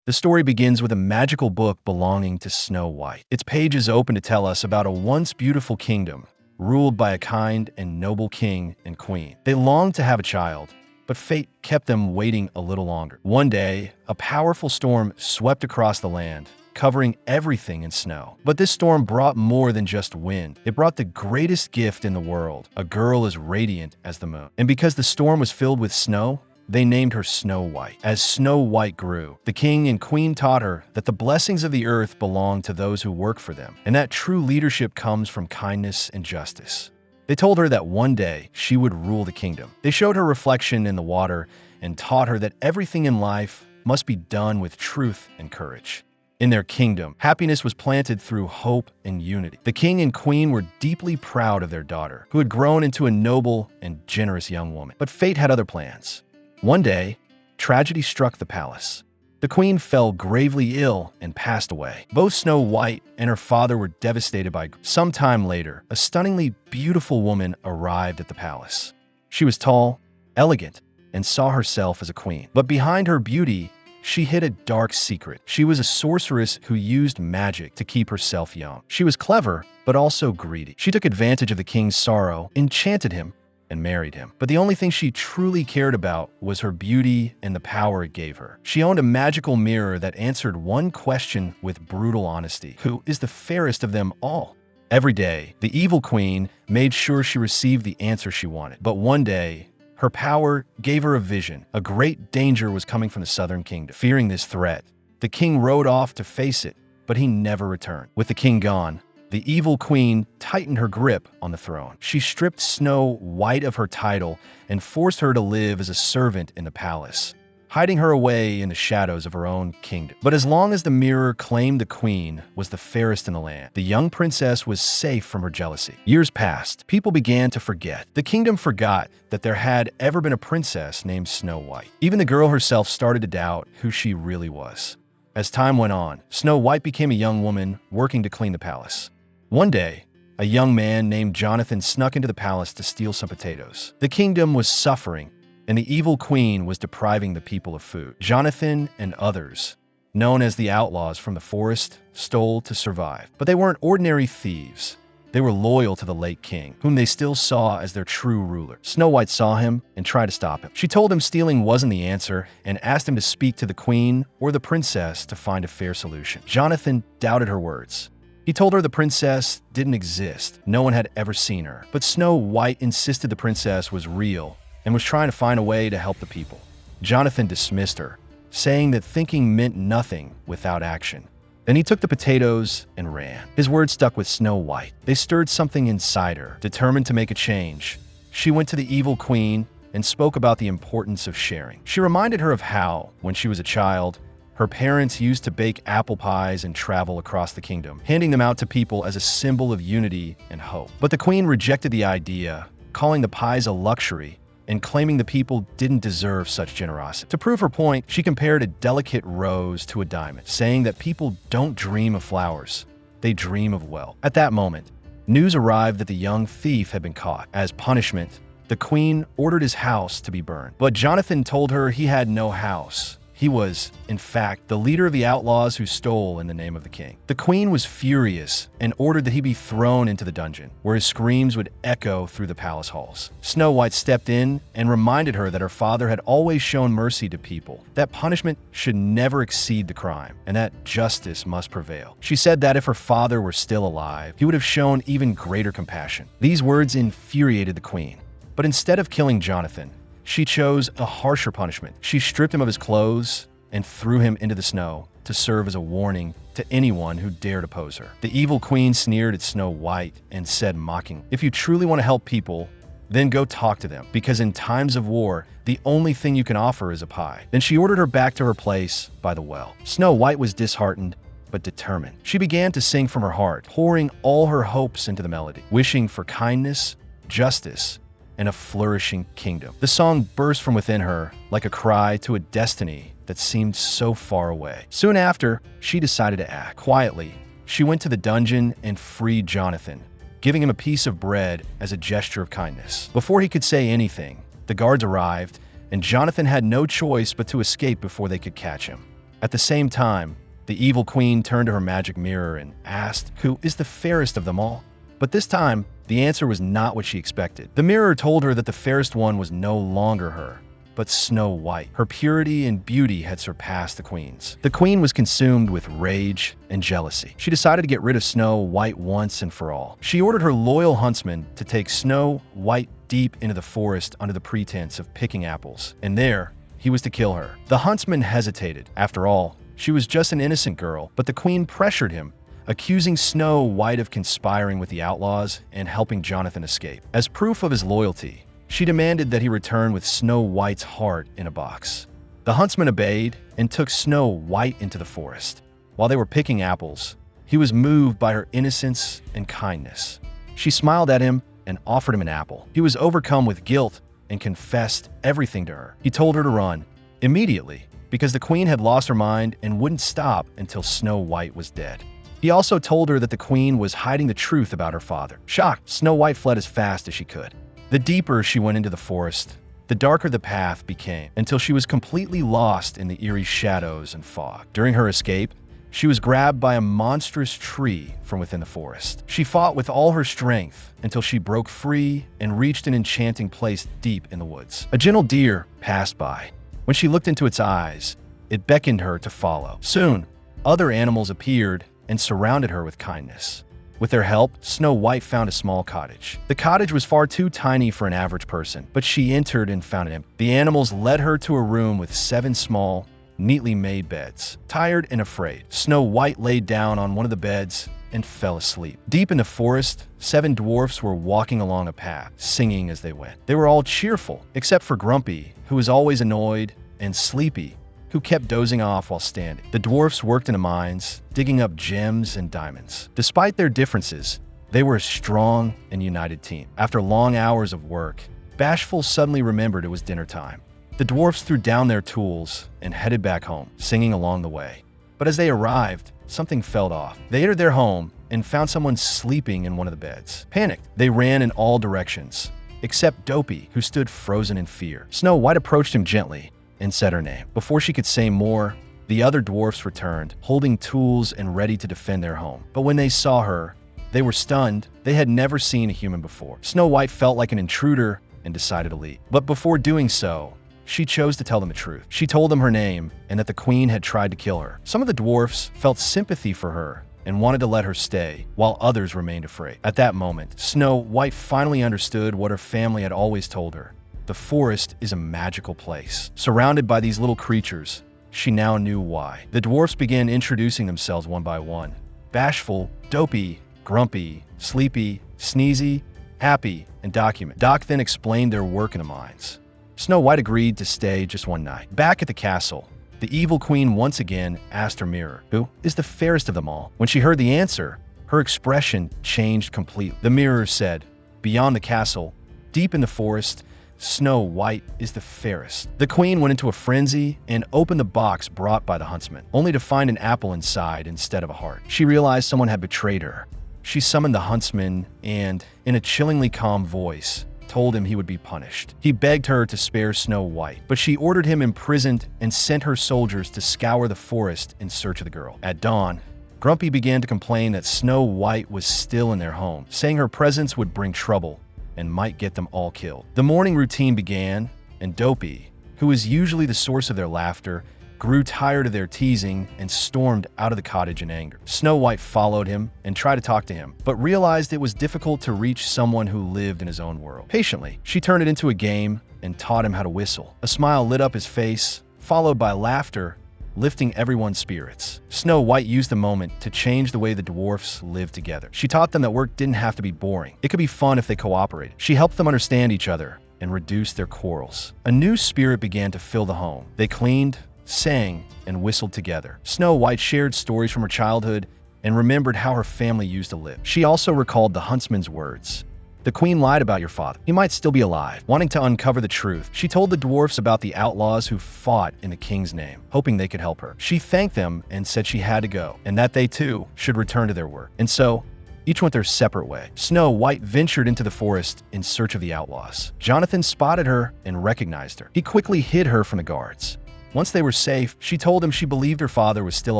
The story begins with a magical book belonging to Snow White. Its pages open to tell us about a once beautiful kingdom, ruled by a kind and noble king and queen. They longed to have a child, but fate kept them waiting a little longer. One day, a powerful storm swept across the land, covering everything in snow. But this storm brought more than just wind. It brought the greatest gift in the world, a girl as radiant as the moon. And because the storm was filled with snow, they named her Snow White. As Snow White grew, the king and queen taught her that the blessings of the earth belong to those who work for them, and that true leadership comes from kindness and justice. They told her that one day she would rule the kingdom. They showed her reflection in the water and taught her that everything in life must be done with truth and courage. In their kingdom, happiness was planted through hope and unity. The king and queen were deeply proud of their daughter, who had grown into a noble and generous young woman. But fate had other plans. One day, tragedy struck the palace. The queen fell gravely ill and passed away. Both Snow White and her father were devastated by grief. Some time later, a stunningly beautiful woman arrived at the palace. She was tall, elegant, and saw herself as a queen. But behind her beauty, she hid a dark secret. She was a sorceress who used magic to keep herself young. She was clever, but also greedy. She took advantage of the king's sorrow, enchanted him, and married him. But the only thing she truly cared about was her beauty and the power it gave her. She owned a magical mirror that answered one question with brutal honesty: who is the fairest of them all? Every day, the evil queen made sure she received the answer she wanted. But one day, her power gave her a vision. A great danger was coming from the southern kingdom. Fearing this threat, the king rode off to face it, but he never returned. With the king gone, the evil queen tightened her grip on the throne. She stripped Snow White of her title and forced her to live as a servant in the palace, hiding her away in the shadows of her own kingdom. But as long as the mirror claimed the queen was the fairest in the land, the young princess was safe from her jealousy. Years passed. People began to forget. The kingdom forgot that there had ever been a princess named Snow White. Even the girl herself started to doubt who she really was. As time went on, Snow White became a young woman working to clean the palace. One day, a young man named Jonathan snuck into the palace to steal some potatoes. The kingdom was suffering, and the evil queen was depriving the people of food. Jonathan and others, known as the outlaws from the forest, stole to survive. But they weren't ordinary thieves. They were loyal to the late king, whom they still saw as their true ruler. Snow White saw him and tried to stop him. She told him stealing wasn't the answer and asked him to speak to the queen or the princess to find a fair solution. Jonathan doubted her words. He told her the princess didn't exist. No one had ever seen her. But Snow White insisted the princess was real and was trying to find a way to help the people. Jonathan dismissed her, saying that thinking meant nothing without action. Then he took the potatoes and ran. His words stuck with Snow White. They stirred something inside her. Determined to make a change, she went to the evil queen and spoke about the importance of sharing. She reminded her of how, when she was a child, her parents used to bake apple pies and travel across the kingdom, handing them out to people as a symbol of unity and hope. But the queen rejected the idea, calling the pies a luxury and claiming the people didn't deserve such generosity. To prove her point, she compared a delicate rose to a diamond, saying that people don't dream of flowers, they dream of wealth. At that moment, news arrived that the young thief had been caught. As punishment, the queen ordered his house to be burned. But Jonathan told her he had no house. He was, in fact, the leader of the outlaws who stole in the name of the king. The queen was furious and ordered that he be thrown into the dungeon, where his screams would echo through the palace halls. Snow White stepped in and reminded her that her father had always shown mercy to people, that punishment should never exceed the crime, and that justice must prevail. She said that if her father were still alive, he would have shown even greater compassion. These words infuriated the queen, but instead of killing Jonathan, she chose a harsher punishment. She stripped him of his clothes and threw him into the snow to serve as a warning to anyone who dared oppose her. The evil queen sneered at Snow White and said mockingly, "If you truly want to help people, then go talk to them, because in times of war, the only thing you can offer is a pie." Then she ordered her back to her place by the well. Snow White was disheartened, but determined. She began to sing from her heart, pouring all her hopes into the melody, wishing for kindness, justice, and a flourishing kingdom. The song burst from within her like a cry to a destiny that seemed so far away. Soon after, she decided to act. Quietly, she went to the dungeon and freed Jonathan, giving him a piece of bread as a gesture of kindness. Before he could say anything, the guards arrived, and Jonathan had no choice but to escape before they could catch him. At the same time, the evil queen turned to her magic mirror and asked, "Who is the fairest of them all?" But this time, the answer was not what she expected. The mirror told her that the fairest one was no longer her, but Snow White. Her purity and beauty had surpassed the queen's. The queen was consumed with rage and jealousy. She decided to get rid of Snow White once and for all. She ordered her loyal huntsman to take Snow White deep into the forest under the pretense of picking apples, and there, he was to kill her. The huntsman hesitated. After all, she was just an innocent girl, but the queen pressured him, accusing Snow White of conspiring with the outlaws and helping Jonathan escape. As proof of his loyalty, she demanded that he return with Snow White's heart in a box. The huntsman obeyed and took Snow White into the forest. While they were picking apples, he was moved by her innocence and kindness. She smiled at him and offered him an apple. He was overcome with guilt and confessed everything to her. He told her to run immediately because the queen had lost her mind and wouldn't stop until Snow White was dead. He also told her that the queen was hiding the truth about her father. Shocked, Snow White fled as fast as she could. The deeper she went into the forest, the darker the path became, until she was completely lost in the eerie shadows and fog. During her escape, she was grabbed by a monstrous tree from within the forest. She fought with all her strength until she broke free and reached an enchanting place deep in the woods. A gentle deer passed by. When she looked into its eyes, it beckoned her to follow. Soon, other animals appeared and surrounded her with kindness. With their help, Snow White found a small cottage. The cottage was far too tiny for an average person, but she entered and found it empty. The animals led her to a room with 7 small, neatly made beds. Tired and afraid, Snow White laid down on one of the beds and fell asleep. Deep in the forest, 7 dwarfs were walking along a path, singing as they went. They were all cheerful, except for Grumpy, who was always annoyed, and Sleepy, who kept dozing off while standing. The dwarfs worked in the mines, digging up gems and diamonds. Despite their differences, they were a strong and united team. After long hours of work, Bashful suddenly remembered it was dinner time. The dwarfs threw down their tools and headed back home, singing along the way. But as they arrived, something fell off. They entered their home and found someone sleeping in one of the beds. Panicked, they ran in all directions, except Dopey, who stood frozen in fear. Snow White approached him gently and said her name. Before she could say more, the other dwarfs returned, holding tools and ready to defend their home. But when they saw her, they were stunned. They had never seen a human before. Snow White felt like an intruder and decided to leave. But before doing so, she chose to tell them the truth. She told them her name and that the queen had tried to kill her. Some of the dwarfs felt sympathy for her and wanted to let her stay, while others remained afraid. At that moment, Snow White finally understood what her family had always told her. The forest is a magical place. Surrounded by these little creatures, she now knew why. The dwarfs began introducing themselves one by one. Bashful, Dopey, Grumpy, Sleepy, Sneezy, Happy, and Document. Doc then explained their work in the mines. Snow White agreed to stay just one night. Back at the castle, the evil queen once again asked her mirror, "Who is the fairest of them all?" When she heard the answer, her expression changed completely. The mirror said, "Beyond the castle, deep in the forest, Snow White is the fairest." The queen went into a frenzy and opened the box brought by the huntsman, only to find an apple inside instead of a heart. She realized someone had betrayed her. She summoned the huntsman and, in a chillingly calm voice, told him he would be punished. He begged her to spare Snow White, but she ordered him imprisoned and sent her soldiers to scour the forest in search of the girl. At dawn, Grumpy began to complain that Snow White was still in their home, saying her presence would bring trouble and might get them all killed. The morning routine began, and Dopey, who was usually the source of their laughter, grew tired of their teasing and stormed out of the cottage in anger. Snow White followed him and tried to talk to him, but realized it was difficult to reach someone who lived in his own world. Patiently, she turned it into a game and taught him how to whistle. A smile lit up his face, followed by laughter, lifting everyone's spirits. Snow White used the moment to change the way the dwarfs lived together. She taught them that work didn't have to be boring. It could be fun if they cooperated. She helped them understand each other and reduce their quarrels. A new spirit began to fill the home. They cleaned, sang, and whistled together. Snow White shared stories from her childhood and remembered how her family used to live. She also recalled the huntsman's words. "The queen lied about your father. He might still be alive." Wanting to uncover the truth, she told the dwarfs about the outlaws who fought in the king's name, hoping they could help her. She thanked them and said she had to go, and that they too should return to their work. And so, each went their separate way. Snow White ventured into the forest in search of the outlaws. Jonathan spotted her and recognized her. He quickly hid her from the guards. Once they were safe, she told him she believed her father was still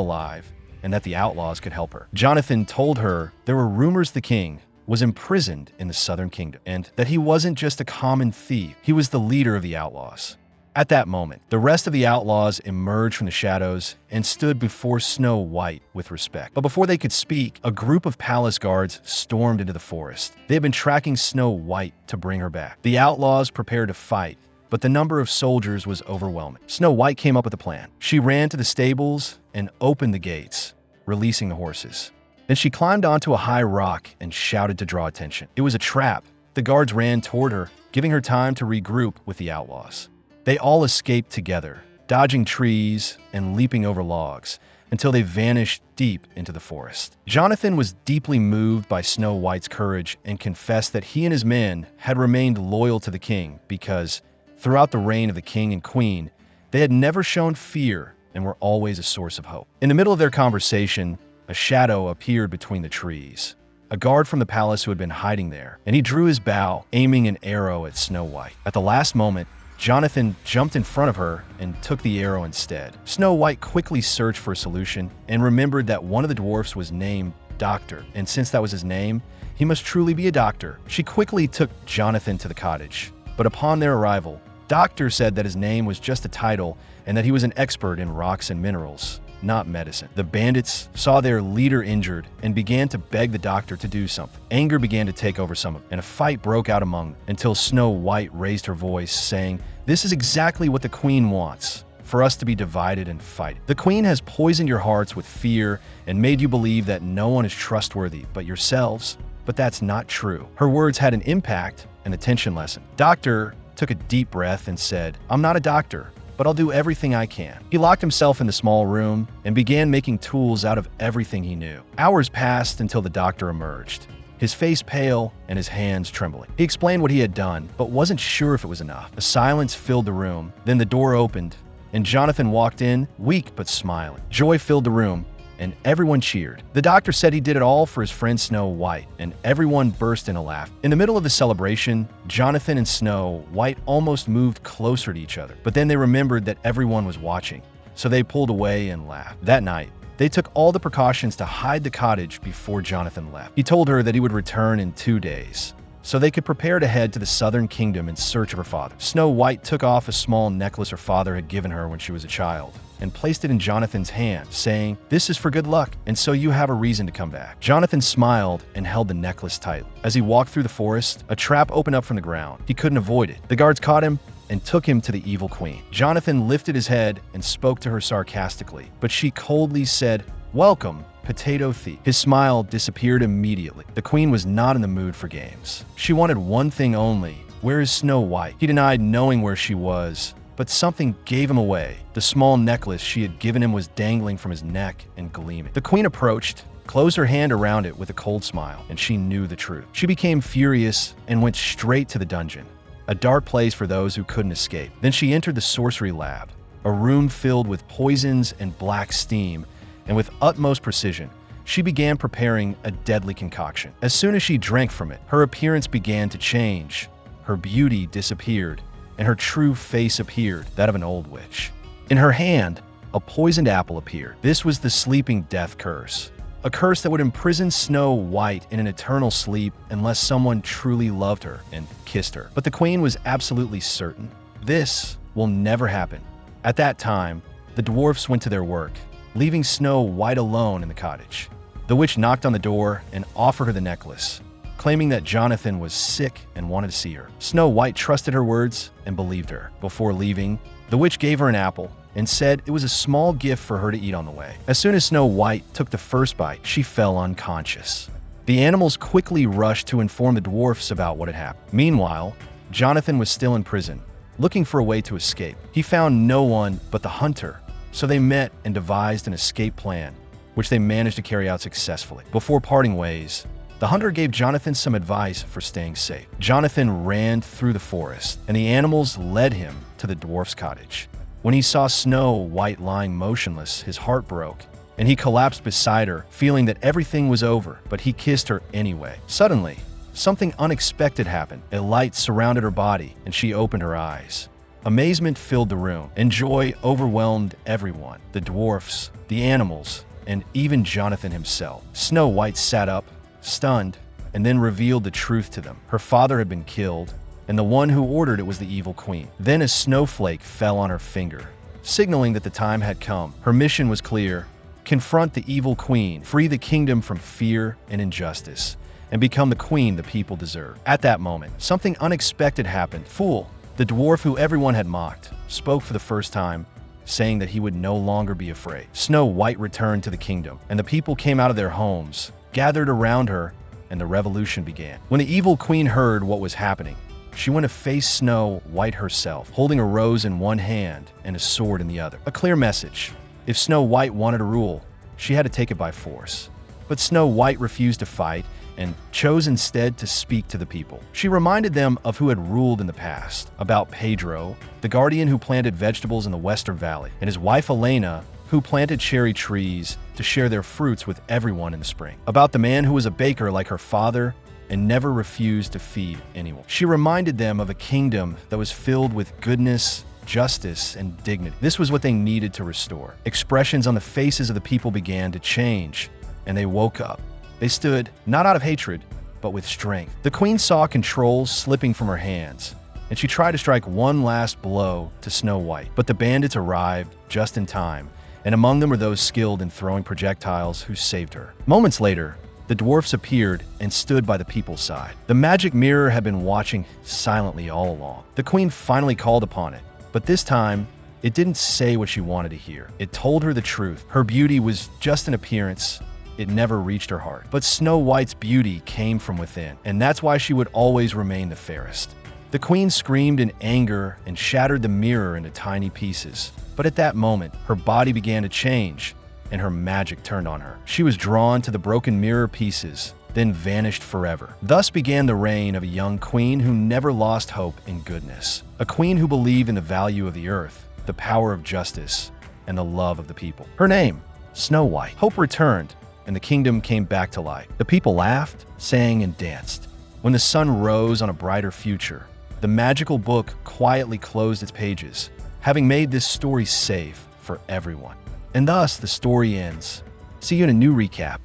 alive and that the outlaws could help her. Jonathan told her there were rumors the king was imprisoned in the southern kingdom and that he wasn't just a common thief, he was the leader of the outlaws. At that moment, the rest of the outlaws emerged from the shadows and stood before Snow White with respect. But before they could speak, a group of palace guards stormed into the forest. They had been tracking Snow White to bring her back. The outlaws prepared to fight, but the number of soldiers was overwhelming. Snow White came up with a plan. She ran to the stables and opened the gates, releasing the horses. Then she climbed onto a high rock and shouted to draw attention. It was a trap. The guards ran toward her, giving her time to regroup with the outlaws. They all escaped together, dodging trees and leaping over logs, until they vanished deep into the forest. Jonathan was deeply moved by Snow White's courage and confessed that he and his men had remained loyal to the king because, throughout the reign of the king and queen, they had never shown fear and were always a source of hope. In the middle of their conversation, a shadow appeared between the trees. A guard from the palace who had been hiding there, and he drew his bow, aiming an arrow at Snow White. At the last moment, Jonathan jumped in front of her and took the arrow instead. Snow White quickly searched for a solution and remembered that one of the dwarfs was named Doctor, and since that was his name, he must truly be a doctor. She quickly took Jonathan to the cottage, but upon their arrival, Doctor said that his name was just a title and that he was an expert in rocks and minerals, not medicine. The bandits saw their leader injured and began to beg the doctor to do something. Anger began to take over some of them, and a fight broke out among them until Snow White raised her voice, saying, "This is exactly what the queen wants, for us to be divided and fight. The queen has poisoned your hearts with fear and made you believe that no one is trustworthy but yourselves, but that's not true." Her words had an impact and the tension lessened. Doctor took a deep breath and said, "I'm not a doctor, but I'll do everything I can." He locked himself in the small room and began making tools out of everything he knew. Hours passed until the doctor emerged, his face pale and his hands trembling. He explained what he had done, but wasn't sure if it was enough. A silence filled the room. Then the door opened, and Jonathan walked in, weak but smiling. Joy filled the room, and everyone cheered. The doctor said he did it all for his friend Snow White, and everyone burst into laughter. In the middle of the celebration, Jonathan and Snow White almost moved closer to each other, but then they remembered that everyone was watching, so they pulled away and laughed. That night, they took all the precautions to hide the cottage before Jonathan left. He told her that he would return in 2 days, so they could prepare to head to the southern kingdom in search of her father. Snow White took off a small necklace her father had given her when she was a child and placed it in Jonathan's hand, saying, "This is for good luck, and so you have a reason to come back." Jonathan smiled and held the necklace tightly. As he walked through the forest, a trap opened up from the ground. He couldn't avoid it. The guards caught him and took him to the evil queen. Jonathan lifted his head and spoke to her sarcastically, but she coldly said, "Welcome, potato thief." His smile disappeared immediately. The queen was not in the mood for games. She wanted one thing only. Where is Snow White? He denied knowing where she was, but something gave him away. The small necklace she had given him was dangling from his neck and gleaming. The queen approached, closed her hand around it with a cold smile, and she knew the truth. She became furious and went straight to the dungeon, a dark place for those who couldn't escape. Then she entered the sorcery lab, a room filled with poisons and black steam, and with utmost precision, she began preparing a deadly concoction. As soon as she drank from it, her appearance began to change. Her beauty disappeared, and her true face appeared, that of an old witch. In her hand, a poisoned apple appeared. This was the sleeping death curse, a curse that would imprison Snow White in an eternal sleep unless someone truly loved her and kissed her. But the queen was absolutely certain. This will never happen. At that time, the dwarfs went to their work, leaving Snow White alone in the cottage. The witch knocked on the door and offered her the necklace, claiming that Jonathan was sick and wanted to see her. Snow White trusted her words and believed her. Before leaving, the witch gave her an apple and said it was a small gift for her to eat on the way. As soon as Snow White took the first bite, she fell unconscious. The animals quickly rushed to inform the dwarfs about what had happened. Meanwhile, Jonathan was still in prison, looking for a way to escape. He found no one but the hunter, so they met and devised an escape plan, which they managed to carry out successfully. Before parting ways, the hunter gave Jonathan some advice for staying safe. Jonathan ran through the forest, and the animals led him to the dwarf's cottage. When he saw Snow White lying motionless, his heart broke, and he collapsed beside her, feeling that everything was over, but he kissed her anyway. Suddenly, something unexpected happened. A light surrounded her body, and she opened her eyes. Amazement filled the room, and joy overwhelmed everyone. The dwarfs, the animals, and even Jonathan himself. Snow White sat up, stunned, and then revealed the truth to them. Her father had been killed, and the one who ordered it was the evil queen. Then a snowflake fell on her finger, signaling that the time had come. Her mission was clear: confront the evil queen, free the kingdom from fear and injustice, and become the queen the people deserve. At that moment, something unexpected happened. Fool, the dwarf who everyone had mocked, spoke for the first time, saying that he would no longer be afraid. Snow White returned to the kingdom, and the people came out of their homes, gathered around her, and the revolution began. When the evil queen heard what was happening, she went to face Snow White herself, holding a rose in one hand and a sword in the other. A clear message: if Snow White wanted to rule, she had to take it by force. But Snow White refused to fight and chose instead to speak to the people. She reminded them of who had ruled in the past, about Pedro, the guardian who planted vegetables in the Western Valley, and his wife Elena, who planted cherry trees to share their fruits with everyone in the spring, about the man who was a baker like her father and never refused to feed anyone. She reminded them of a kingdom that was filled with goodness, justice, and dignity. This was what they needed to restore. Expressions on the faces of the people began to change, and they woke up. They stood, not out of hatred, but with strength. The queen saw control slipping from her hands, and she tried to strike one last blow to Snow White. But the bandits arrived just in time, and among them were those skilled in throwing projectiles who saved her. Moments later, the dwarfs appeared and stood by the people's side. The magic mirror had been watching silently all along. The queen finally called upon it, but this time, it didn't say what she wanted to hear. It told her the truth. Her beauty was just an appearance. It never reached her heart. But Snow White's beauty came from within, and that's why she would always remain the fairest. The queen screamed in anger and shattered the mirror into tiny pieces. But at that moment, her body began to change, and her magic turned on her. She was drawn to the broken mirror pieces, then vanished forever. Thus began the reign of a young queen who never lost hope in goodness. A queen who believed in the value of the earth, the power of justice, and the love of the people. Her name, Snow White. Hope returned, and the kingdom came back to life. The people laughed, sang, and danced. When the sun rose on a brighter future, the magical book quietly closed its pages, having made this story safe for everyone. And thus, the story ends. See you in a new recap.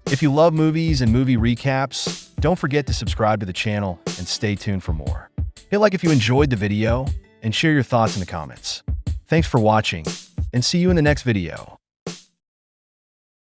If you love movies and movie recaps, don't forget to subscribe to the channel and stay tuned for more. Hit like if you enjoyed the video, and share your thoughts in the comments. Thanks for watching, and see you in the next video.